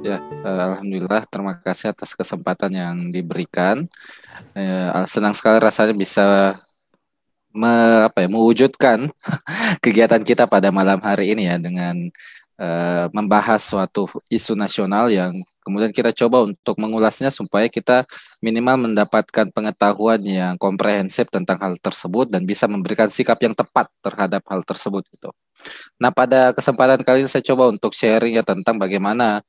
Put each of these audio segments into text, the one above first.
Ya, Alhamdulillah, terima kasih atas kesempatan yang diberikan. Senang sekali rasanya bisa mewujudkan kegiatan kita pada malam hari ini ya dengan membahas suatu isu nasional yang kemudian kita coba untuk mengulasnya supaya kita minimal mendapatkan pengetahuan yang komprehensif tentang hal tersebut dan bisa memberikan sikap yang tepat terhadap hal tersebut gitu. Nah, pada kesempatan kali ini saya coba untuk sharing ya tentang bagaimana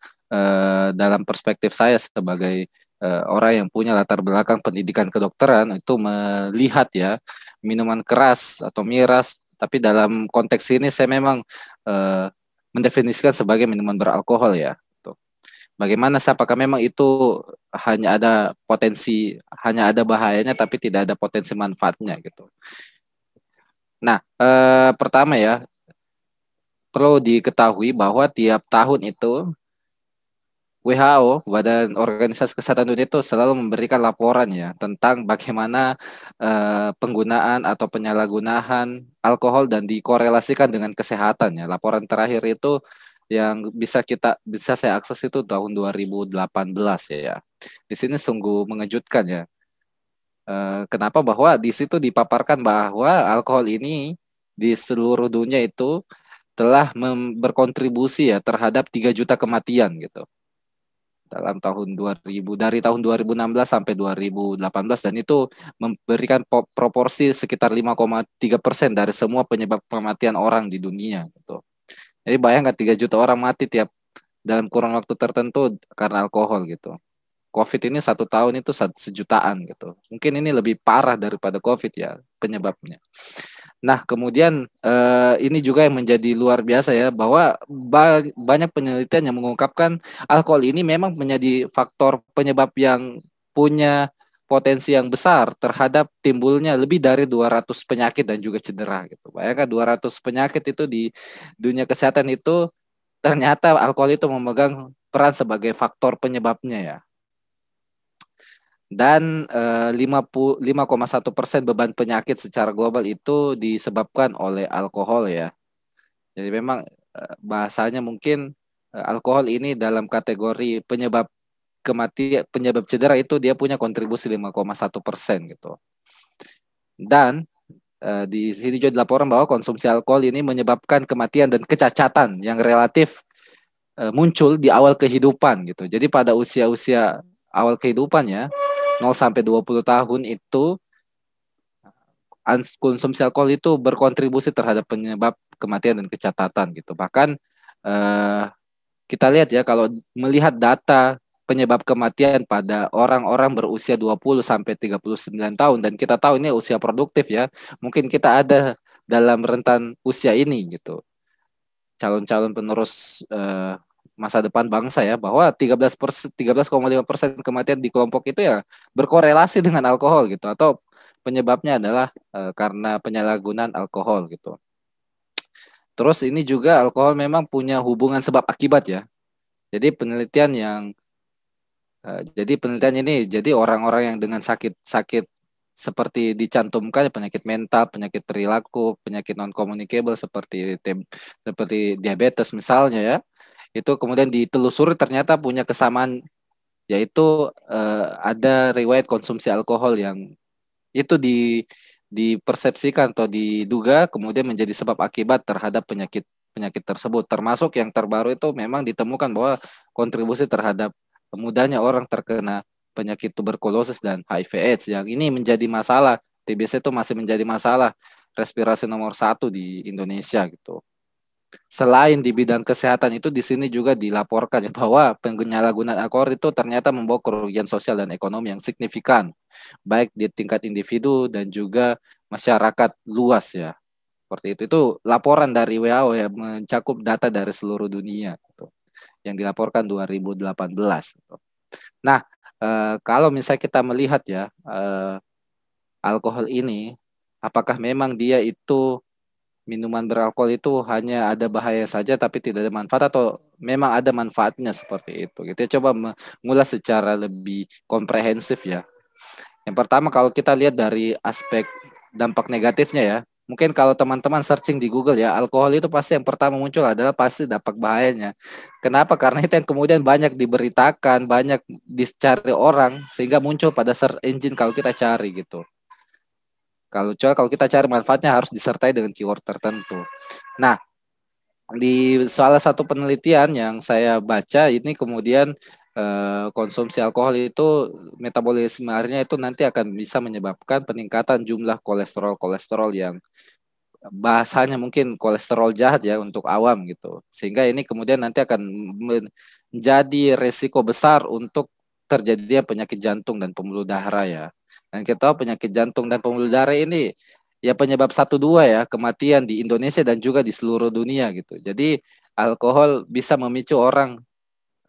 dalam perspektif saya sebagai orang yang punya latar belakang pendidikan kedokteran itu melihat ya minuman keras atau miras, tapi dalam konteks ini saya memang eh, mendefinisikan sebagai minuman beralkohol ya. Tuh. Bagaimana apakah memang itu hanya ada potensi, hanya ada bahayanya tapi tidak ada potensi manfaatnya gitu. Nah, pertama ya perlu diketahui bahwa tiap tahun itu WHO, Badan Organisasi Kesehatan Dunia itu selalu memberikan laporan ya tentang bagaimana penggunaan atau penyalahgunaan alkohol dan dikorelasikan dengan kesehatan ya. Laporan terakhir itu yang bisa saya akses itu tahun 2018 ya. Di sini sungguh mengejutkan ya. Kenapa bahwa di situ dipaparkan bahwa alkohol ini di seluruh dunia itu telah berkontribusi ya terhadap 3 juta kematian gitu dalam tahun 2000 dari tahun 2016 sampai 2018 dan itu memberikan proporsi sekitar 5,3% dari semua penyebab kematian orang di dunia gitu. Jadi bayangkan 3 juta orang mati tiap dalam kurun waktu tertentu karena alkohol gitu. COVID ini 1 tahun itu sejutaan gitu. Mungkin ini lebih parah daripada COVID ya penyebabnya. Nah, kemudian ini juga yang menjadi luar biasa ya bahwa banyak penelitian yang mengungkapkan alkohol ini memang menjadi faktor penyebab yang punya potensi yang besar terhadap timbulnya lebih dari 200 penyakit dan juga cedera gitu. Bayangkan 200 penyakit itu di dunia kesehatan itu ternyata alkohol itu memegang peran sebagai faktor penyebabnya ya. Dan 5,1% beban penyakit secara global itu disebabkan oleh alkohol ya. Jadi memang bahasanya mungkin alkohol ini dalam kategori penyebab kematian, penyebab cedera itu dia punya kontribusi 5,1% gitu. Dan di sini juga dilaporkan bahwa konsumsi alkohol ini menyebabkan kematian dan kecacatan yang relatif muncul di awal kehidupan gitu. Jadi pada usia-usia awal kehidupan ya, 0 sampai 20 tahun itu konsumsi alkohol itu berkontribusi terhadap penyebab kematian dan kecatatan gitu. Bahkan eh, kita lihat ya kalau melihat data penyebab kematian pada orang-orang berusia 20 sampai 39 tahun dan kita tahu ini usia produktif ya. Mungkin kita ada dalam rentan usia ini gitu. Calon-calon penerus masa depan bangsa ya bahwa 13,5% kematian di kelompok itu ya berkorelasi dengan alkohol gitu atau penyebabnya adalah karena penyalahgunaan alkohol gitu. Terus ini juga alkohol memang punya hubungan sebab akibat ya. Jadi penelitian ini jadi orang-orang yang dengan sakit-sakit seperti dicantumkan penyakit mental, penyakit perilaku, penyakit non communicable seperti diabetes misalnya ya. Itu kemudian ditelusuri ternyata punya kesamaan yaitu ada riwayat konsumsi alkohol yang itu dipersepsikan atau diduga kemudian menjadi sebab akibat terhadap penyakit penyakit tersebut. Termasuk yang terbaru itu memang ditemukan bahwa kontribusi terhadap mudahnya orang terkena penyakit tuberkulosis dan HIV/AIDS yang ini menjadi masalah. TBC itu masih menjadi masalah respirasi nomor 1 di Indonesia gitu. Selain di bidang kesehatan itu di sini juga dilaporkan ya bahwa penyalahgunaan alkohol itu ternyata membawa kerugian sosial dan ekonomi yang signifikan baik di tingkat individu dan juga masyarakat luas ya. Seperti itu laporan dari WHO ya mencakup data dari seluruh dunia gitu, yang dilaporkan 2018 gitu. Nah, kalau misalnya kita melihat ya alkohol ini apakah memang dia itu minuman beralkohol itu hanya ada bahaya saja tapi tidak ada manfaat atau memang ada manfaatnya seperti itu. Kita coba mengulas secara lebih komprehensif ya. Yang pertama kalau kita lihat dari aspek dampak negatifnya ya. Mungkin kalau teman-teman searching di Google ya, alkohol itu pasti yang pertama muncul adalah pasti dampak bahayanya. Kenapa? Karena itu yang kemudian banyak diberitakan, banyak dicari orang, sehingga muncul pada search engine kalau kita cari gitu. Kalau kita cari manfaatnya harus disertai dengan keyword tertentu. Nah, di salah satu penelitian yang saya baca ini kemudian konsumsi alkohol itu metabolisme airnya itu nanti akan bisa menyebabkan peningkatan jumlah kolesterol yang bahasanya mungkin kolesterol jahat ya untuk awam gitu. Sehingga ini kemudian nanti akan menjadi resiko besar untuk terjadinya penyakit jantung dan pembuluh darah ya. Dan kita tahu penyakit jantung dan pembuluh darah ini ya penyebab satu dua ya kematian di Indonesia dan juga di seluruh dunia gitu. Jadi alkohol bisa memicu orang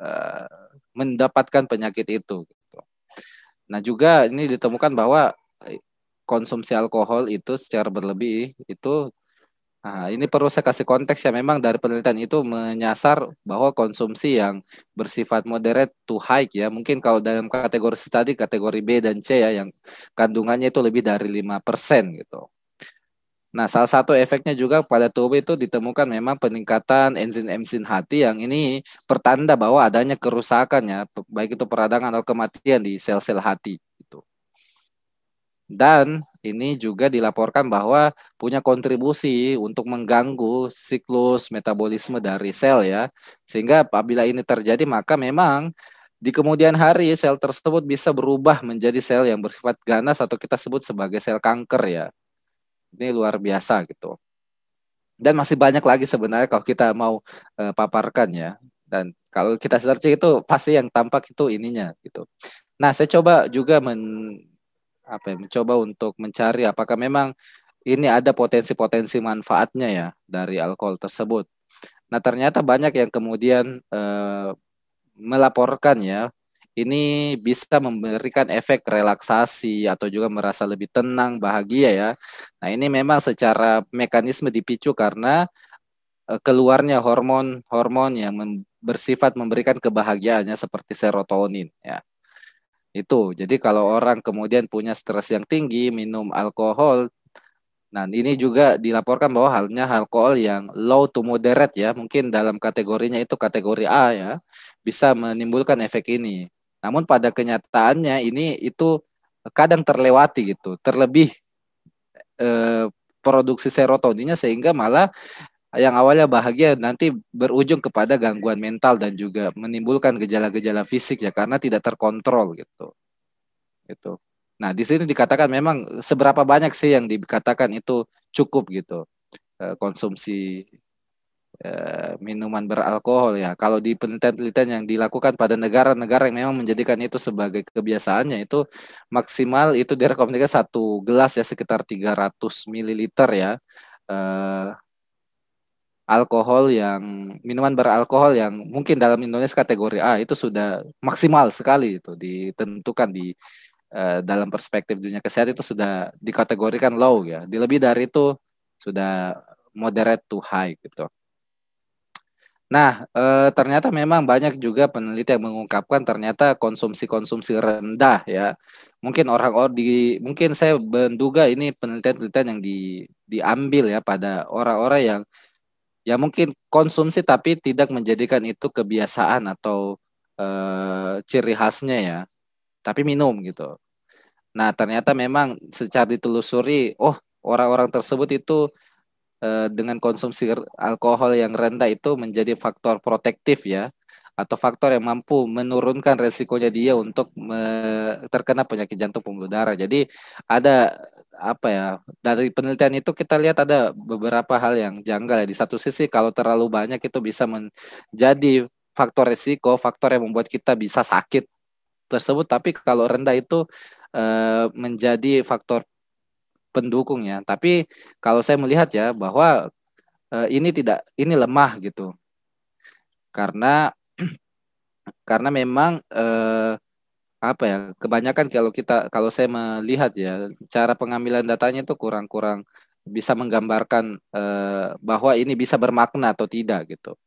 uh, mendapatkan penyakit itu. Gitu. Nah juga ini ditemukan bahwa konsumsi alkohol itu secara berlebih itu ini perlu saya kasih konteks ya memang dari penelitian itu menyasar bahwa konsumsi yang bersifat moderate to high ya mungkin kalau dalam kategori tadi kategori B dan C ya yang kandungannya itu lebih dari 5% gitu. Nah, salah satu efeknya juga pada tubuh itu ditemukan memang peningkatan enzim-enzim hati yang ini pertanda bahwa adanya kerusakan ya, baik itu peradangan atau kematian di sel-sel hati. Gitu. Dan ini juga dilaporkan bahwa punya kontribusi untuk mengganggu siklus metabolisme dari sel ya. Sehingga apabila ini terjadi maka memang di kemudian hari sel tersebut bisa berubah menjadi sel yang bersifat ganas atau kita sebut sebagai sel kanker ya. Ini luar biasa gitu. Dan masih banyak lagi sebenarnya kalau kita mau paparkan ya. Dan kalau kita searching itu pasti yang tampak itu ininya gitu. Nah, saya coba juga mencoba untuk mencari apakah memang ini ada potensi-potensi manfaatnya ya dari alkohol tersebut. Nah, ternyata banyak yang kemudian melaporkan ya ini bisa memberikan efek relaksasi atau juga merasa lebih tenang, bahagia ya. Nah, ini memang secara mekanisme dipicu karena keluarnya hormon-hormon yang bersifat memberikan kebahagiaannya seperti serotonin ya. Itu. Jadi kalau orang kemudian punya stres yang tinggi, minum alkohol, nah ini juga dilaporkan bahwa halnya alkohol yang low to moderate ya, mungkin dalam kategorinya itu kategori A ya, bisa menimbulkan efek ini. Namun pada kenyataannya ini itu kadang terlewati gitu, terlebih eh, produksi serotoninnya sehingga malah yang awalnya bahagia nanti berujung kepada gangguan mental dan juga menimbulkan gejala-gejala fisik ya karena tidak terkontrol gitu. Gitu. Nah, di sini dikatakan memang seberapa banyak sih yang dikatakan itu cukup gitu konsumsi minuman beralkohol ya. Kalau di penelitian-penelitian yang dilakukan pada negara-negara yang memang menjadikan itu sebagai kebiasaannya itu maksimal itu direkomendasikan satu gelas ya sekitar 300 mililiter ya. Eh, alkohol yang minuman beralkohol yang mungkin dalam Indonesia kategori A itu sudah maksimal sekali itu ditentukan di dalam perspektif dunia kesehatan itu sudah dikategorikan low ya. Di lebih dari itu sudah moderate to high gitu. Nah, ternyata memang banyak juga peneliti yang mengungkapkan ternyata konsumsi-konsumsi rendah ya. Mungkin orang-orang mungkin saya menduga ini penelitian-penelitian yang diambil ya pada orang-orang yang ya mungkin konsumsi tapi tidak menjadikan itu kebiasaan atau ciri khasnya ya, tapi minum gitu. Nah, ternyata memang secara ditelusuri, oh orang-orang tersebut itu dengan konsumsi alkohol yang rendah itu menjadi faktor protektif ya, atau faktor yang mampu menurunkan resikonya dia untuk terkena penyakit jantung pembuluh darah. Jadi ada apa ya dari penelitian itu kita lihat ada beberapa hal yang janggal ya. Di satu sisi kalau terlalu banyak itu bisa menjadi faktor resiko, faktor yang membuat kita bisa sakit tersebut. Tapi kalau rendah itu menjadi faktor pendukung ya. Tapi kalau saya melihat ya bahwa ini lemah gitu. Karena memang apa ya? Kebanyakan kalau saya melihat ya cara pengambilan datanya itu kurang-kurang bisa menggambarkan bahwa ini bisa bermakna atau tidak gitu.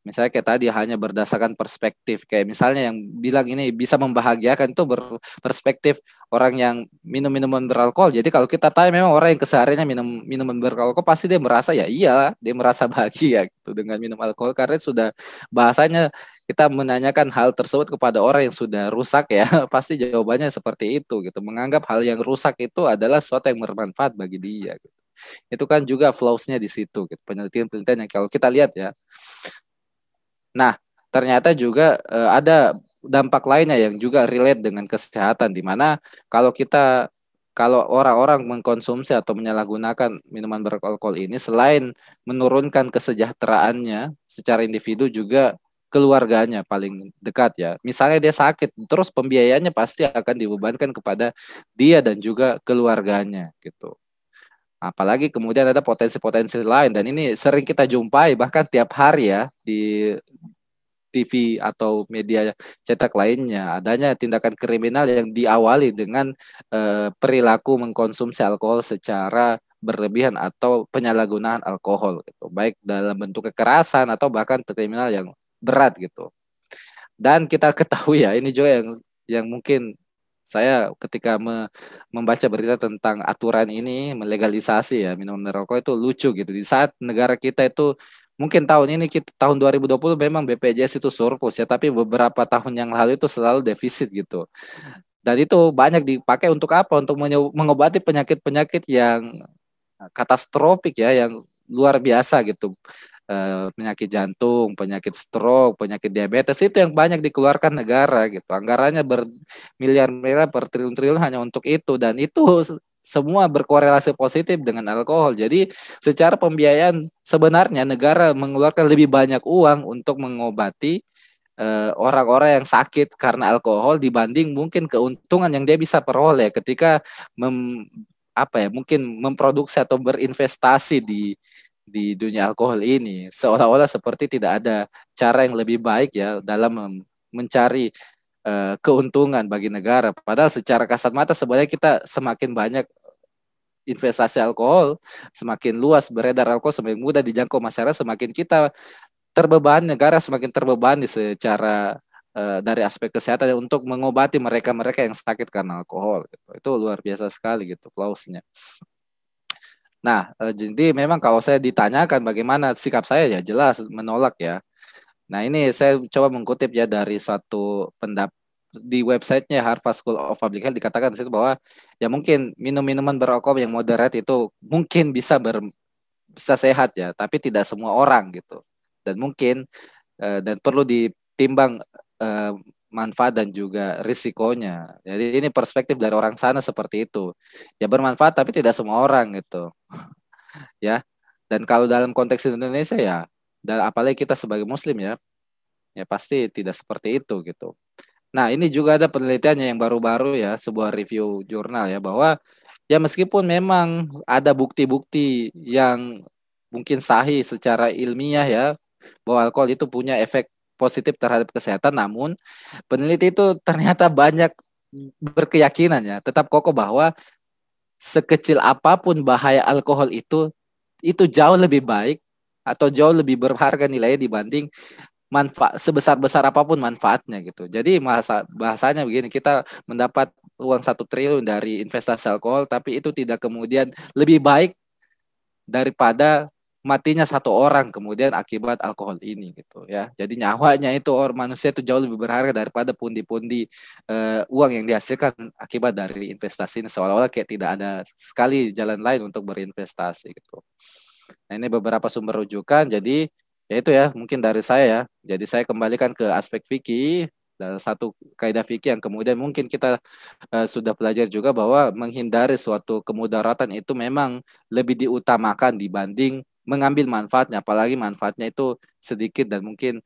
Misalnya kayak tadi hanya berdasarkan perspektif. Kayak misalnya yang bilang ini bisa membahagiakan itu berperspektif orang yang minum minuman beralkohol. Jadi kalau kita tanya memang orang yang kesehariannya minum minuman beralkohol pasti dia merasa ya iya dia merasa bahagia gitu dengan minum alkohol karena sudah bahasanya kita menanyakan hal tersebut kepada orang yang sudah rusak ya pasti jawabannya seperti itu gitu. Menganggap hal yang rusak itu adalah sesuatu yang bermanfaat bagi dia. Gitu. Itu kan juga flaws-nya di situ gitu. Penelitian-penelitian yang kalau kita lihat ya. Nah, ternyata juga ada dampak lainnya yang juga relate dengan kesehatan di mana kalau orang-orang mengkonsumsi atau menyalahgunakan minuman beralkohol ini selain menurunkan kesejahteraannya secara individu juga keluarganya paling dekat ya. Misalnya dia sakit, terus pembiayaannya pasti akan dibebankan kepada dia dan juga keluarganya gitu. Apalagi kemudian ada potensi-potensi lain dan ini sering kita jumpai bahkan tiap hari ya di TV atau media cetak lainnya adanya tindakan kriminal yang diawali dengan perilaku mengkonsumsi alkohol secara berlebihan atau penyalahgunaan alkohol gitu baik dalam bentuk kekerasan atau bahkan kriminal yang berat gitu dan kita ketahui ya ini juga yang mungkin saya ketika membaca berita tentang aturan ini melegalisasi ya minuman beralkohol itu lucu gitu di saat negara kita itu mungkin tahun ini kita tahun 2020 memang BPJS itu surplus ya tapi beberapa tahun yang lalu itu selalu defisit gitu dan itu banyak dipakai untuk apa untuk mengobati penyakit-penyakit yang katastrofik ya yang luar biasa gitu penyakit jantung, penyakit stroke, penyakit diabetes itu yang banyak dikeluarkan negara gitu. Anggarannya bermiliar-miliar per triliun-triliun hanya untuk itu dan itu semua berkorelasi positif dengan alkohol. Jadi secara pembiayaan sebenarnya negara mengeluarkan lebih banyak uang untuk mengobati orang-orang yang sakit karena alkohol dibanding mungkin keuntungan yang dia bisa peroleh ketika mungkin memproduksi atau berinvestasi di dunia alkohol ini seolah-olah seperti tidak ada cara yang lebih baik ya dalam mencari keuntungan bagi negara. Padahal secara kasat mata sebenarnya kita semakin banyak investasi alkohol, semakin luas beredar alkohol, semakin mudah dijangkau masyarakat, semakin kita terbebani, negara semakin terbebani secara dari aspek kesehatan untuk mengobati mereka-mereka yang sakit karena alkohol. Gitu. Itu luar biasa sekali gitu klausnya. Nah, jadi memang kalau saya ditanyakan bagaimana sikap saya ya jelas menolak ya. Nah, ini saya coba mengutip ya dari satu pendapat di websitenya Harvard School of Public Health dikatakan di situ bahwa ya mungkin minum-minuman beralkohol yang moderat itu mungkin bisa sehat ya, tapi tidak semua orang gitu. Dan mungkin dan perlu ditimbang manfaat dan juga risikonya. Jadi ini perspektif dari orang sana seperti itu. Ya bermanfaat tapi tidak semua orang gitu. Ya. Dan kalau dalam konteks Indonesia ya, dan apalagi kita sebagai muslim ya, ya pasti tidak seperti itu gitu. Nah, ini juga ada penelitiannya yang baru-baru ya, sebuah review jurnal ya bahwa ya meskipun memang ada bukti-bukti yang mungkin sahih secara ilmiah ya bahwa alkohol itu punya efek positif terhadap kesehatan, namun peneliti itu ternyata banyak berkeyakinan ya, tetap kokoh bahwa sekecil apapun bahaya alkohol itu jauh lebih baik atau jauh lebih berharga nilainya dibanding manfaat sebesar-besar apapun manfaatnya gitu. Jadi bahasanya begini, kita mendapat uang 1 triliun dari investasi alkohol, tapi itu tidak kemudian lebih baik daripada matinya 1 orang kemudian akibat alkohol ini gitu ya. Jadi nyawanya itu orang manusia itu jauh lebih berharga daripada pundi-pundi uang yang dihasilkan akibat dari investasi ini seolah-olah kayak tidak ada sekali jalan lain untuk berinvestasi gitu. Nah, ini beberapa sumber rujukan. Jadi ya itu ya mungkin dari saya ya. Jadi saya kembalikan ke aspek fikih dan satu kaidah fikih yang kemudian mungkin kita sudah belajar juga bahwa menghindari suatu kemudaratan itu memang lebih diutamakan dibanding mengambil manfaatnya, apalagi manfaatnya itu sedikit dan mungkin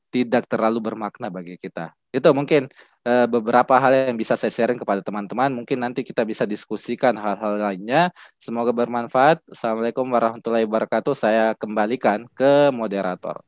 tidak terlalu bermakna bagi kita. Itu mungkin beberapa hal yang bisa saya sharing kepada teman-teman. Mungkin nanti kita bisa diskusikan hal-hal lainnya. Semoga bermanfaat. Assalamualaikum warahmatullahi wabarakatuh. Saya kembalikan ke moderator.